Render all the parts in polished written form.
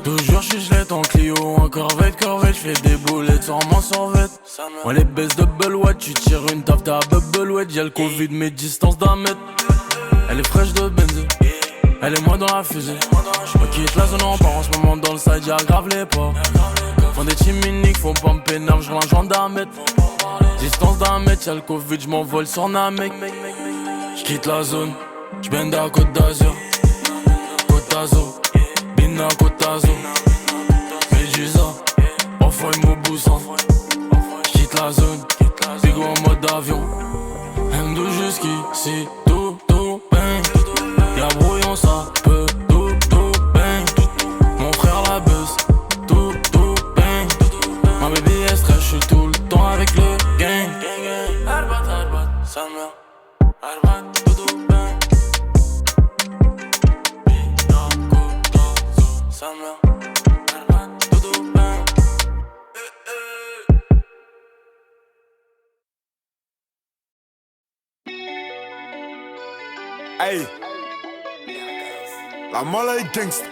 Toujours chichelette en Clio, en corvette, j'fais des boulettes sans m'en sorvette. Moi les baisses de Bellouette, tu tires une taf, t'as Bubblewet. Y'a le Covid, mes distances d'un mètre. Elle est fraîche de benzé, elle est moi dans la fusée. J'me quitte la zone en part en ce moment dans le side, j'aggrave les pas. Font des teams uniques, faut pas me pénal, j'roule un gendarmette. Distance d'un mètre, y'a le Covid, j'm'envole sur Namek. J'quitte la zone, j'bende à Côte d'Azur. Côte d'Azur, Bina Côte d'Azur. Médusa, enfin il m'ouboussant. J'quitte la zone, bigo en mode avion. M2 jusqu'ici, tout bang. Y'a brouillon, ça peut, tout bang. Mon frère la buzz, tout bang. Ma baby est stress, j'suis tout le temps avec le gang. Arbat, sa mère. Arbat, tout bang. Bina Côte d'Azur, sa mère. Arbat, tout bang. Hey, la mala est gangsta.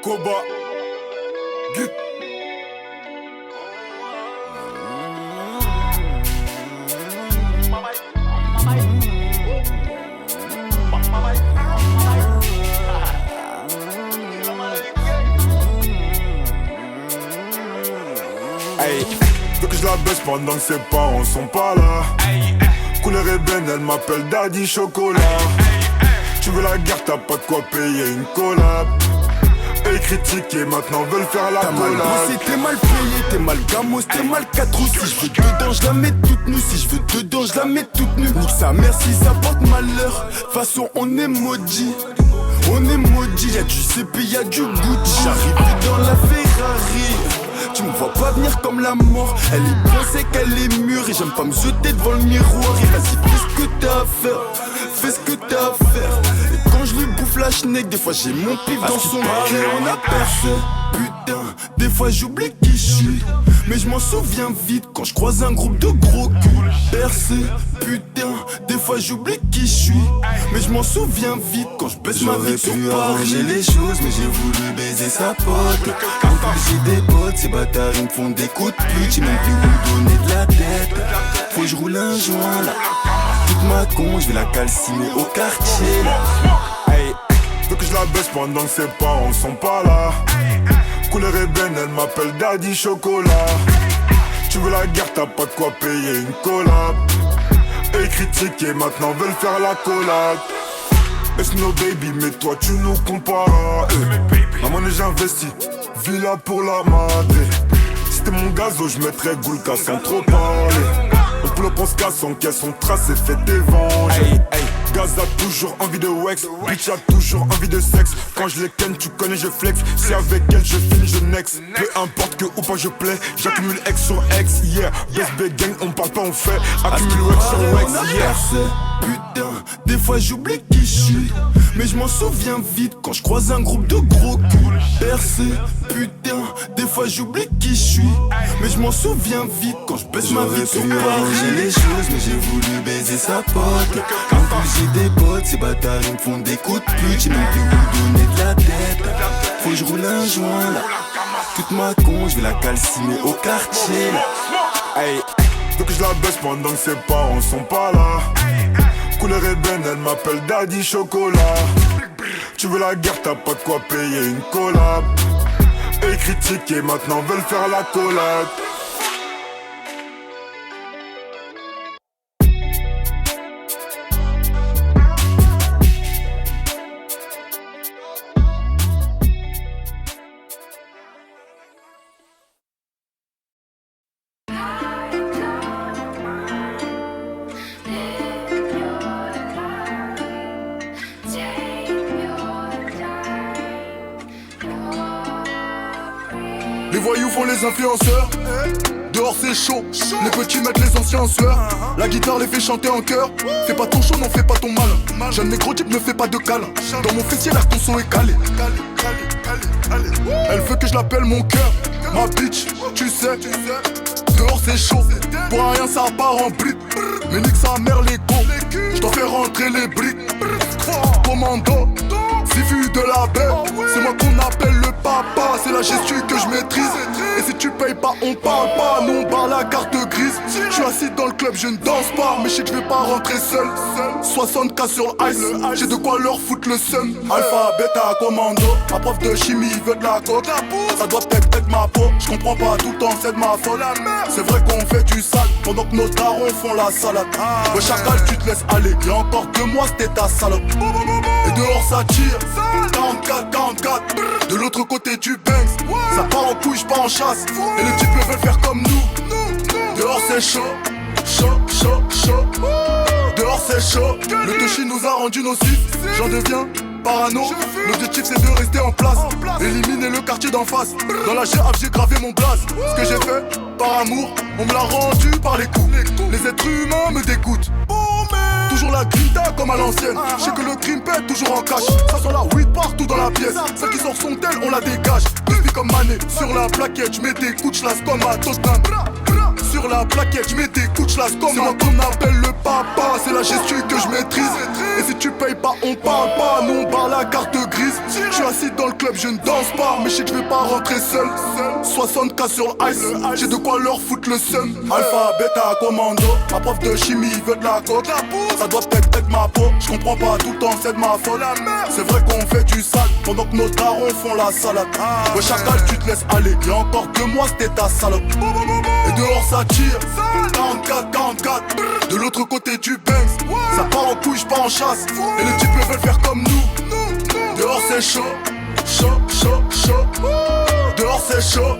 Koba, Git. Hey, veux que je la baisse pendant que ses parents sont pas là. Couleur ébène, elle m'appelle Daddy Chocolat. Tu veux la guerre, t'as pas de quoi payer une collab. Et critiquer, maintenant veulent faire la collab. T'as mal bossé, t'es mal payé, t'es mal gamos, t'es mal 4 roues. Si je veux dedans, je la mets toute nue. Si je veux dedans, je la mets toute nue. Nique sa mère si ça porte malheur. Façon, on est maudit. On est maudit, y'a du CP, y'a du Gucci. J'arrive dans la Ferrari. Tu me vois pas venir comme la mort. Elle est bien sec, elle est mûre. Et j'aime pas me jeter devant le miroir. Et vas-y, fais ce que t'as à faire. Fais ce que t'as à faire. Et quand je lui bouffe la schneck, des fois j'ai mon pif dans son cœur. On a percé, putain. Des fois j'oublie qui je suis. Mais je m'en souviens vite quand je croise un groupe de gros culs. Percé, putain. Des fois j'oublie qui je suis. Mais je m'en souviens vite quand je baisse ma vie sur Paris. Arranger les choses, mais j'ai voulu baiser sa pote. Quand j'ai des potes, ces bâtards ils me font des coups de pute. J'ai même plus où donner de la tête. Faut que je roule un joint là. Toute ma con, je vais la calciner au quartier là. Hey, veux que je la baisse pendant que ses parents sont pas là. Couleur ébène, elle m'appelle Daddy Chocolat. Tu veux la guerre, t'as pas de quoi payer une collab. Et critiquer, maintenant veulent faire la collab. It's no baby, mais toi tu nous compares. Maman j'ai investi, villa pour la madre. Si c'était mon gazo, je mettrais Goulka sans trop parler. On plop, on se casse, on caisse, on trace et fait des venges. Hey, hey. Gaz a toujours envie de wax, bitch a toujours envie de sexe. Quand je les ken, tu connais, je flex. Si avec elle je finis, je next. Peu importe que ou pas je plais, j'accumule X sur X, yeah. BSB gang, on parle pas, on fait. Accumule Wax sur Wax, yeah. Putain, des fois j'oublie qui je suis. Mais je m'en souviens vite quand je croise un groupe de gros culs. Percé, putain, des fois j'oublie qui je suis. Mais je m'en souviens vite quand je baisse ma vie sur J'ai Paris. les choses, mais j'ai voulu baiser sa pote. Quand j'ai des potes, ces bâtards ils me font des coups de pute. J'ai même plus où donner de la tête. Faut que je roule un joint là. Toute ma con, je vais la calciner au quartier là. Hey, veux que je la baisse pendant que ses parents sont pas là. Couleur ébène, elle m'appelle Daddy Chocolat. Tu veux la guerre, t'as pas de quoi payer une collab. Et critiquer, maintenant veulent faire la collab. Les voyous font les influenceurs. Dehors c'est chaud, les petits mettent les anciens en sueur. La guitare les fait chanter en chœur. Fais pas ton show, n'en fais pas ton mal. Jeune négro type ne fais pas de câlin. Dans mon fessier là ton son est calé. Elle veut que je l'appelle mon cœur. Ma bitch, tu sais. Dehors c'est chaud, pour rien ça part en bride. Mais nique sa mère les go, j'dois faire rentrer les briques. Commando, si vu de la baie, c'est papa, c'est la gestu que je maîtrise. Et si tu payes pas, on parle pas, nous on barre la carte grise. Je suis assis dans le club, je ne danse pas, mais je sais que je vais pas rentrer seul. 60K sur le ice, j'ai de quoi leur foutre le seum. Alpha, bêta, commando, ma prof de chimie veut de la coke. Ça doit peut-être être ma peau, je comprends pas tout le temps, c'est de ma faute. C'est vrai qu'on fait du sale, pendant que nos darons font la salade. Le chacal, tu te laisses aller, y'a encore 2 mois, c'était ta salope. Et dehors ça tire, 44, 44. De l'autre côté du Banks, ça part en couille, pas en chasse. Et les types veulent faire comme nous. Dehors c'est chaud, chaud, chaud, chaud. Dehors c'est chaud, le touchy nous a rendu nocifs. J'en deviens parano, l'objectif c'est de rester en place. Éliminer le quartier d'en face. Dans la GAF j'ai gravé mon blaze. Ce que j'ai fait, par amour, on me l'a rendu par les coups. Les êtres humains me dégoûtent. Toujours la grinta comme à l'ancienne. Je sais que le crime pète toujours en cash. Ça sent la weed partout dans la pièce. Celle qui sort son tel, on la dégage. Crispy comme Mané, sur la plaquette, je mets des coups de las comme à Tottenham. Sur la plaquette, je mets des coups de las comme à qu'on appelle le papa. C'est la gestu que je maîtrise. Et si tu payes pas, on parle pas. Nous on barre la carte grise. Je suis assis dans le club, je ne danse pas, mais je sais que je vais pas rentrer seul. 60K sur le ice, j'ai de quoi leur foutre le seum. Alpha, bêta, commando, ma prof de chimie veut de la coke. Ça doit peut-être être ma peau, je comprends pas tout le temps, c'est de ma faute. C'est vrai qu'on fait du sale, pendant que nos darons font la salade. Le chacal, tu te laisses aller, y'a encore 2 mois, c'était ta salope. Et dehors ça tire, 44, 44. De l'autre côté du Banks, ça part en couille, pas en chasse. Et les types veulent faire comme nous. Dehors c'est chaud, chaud, chaud, chaud. Dehors c'est chaud.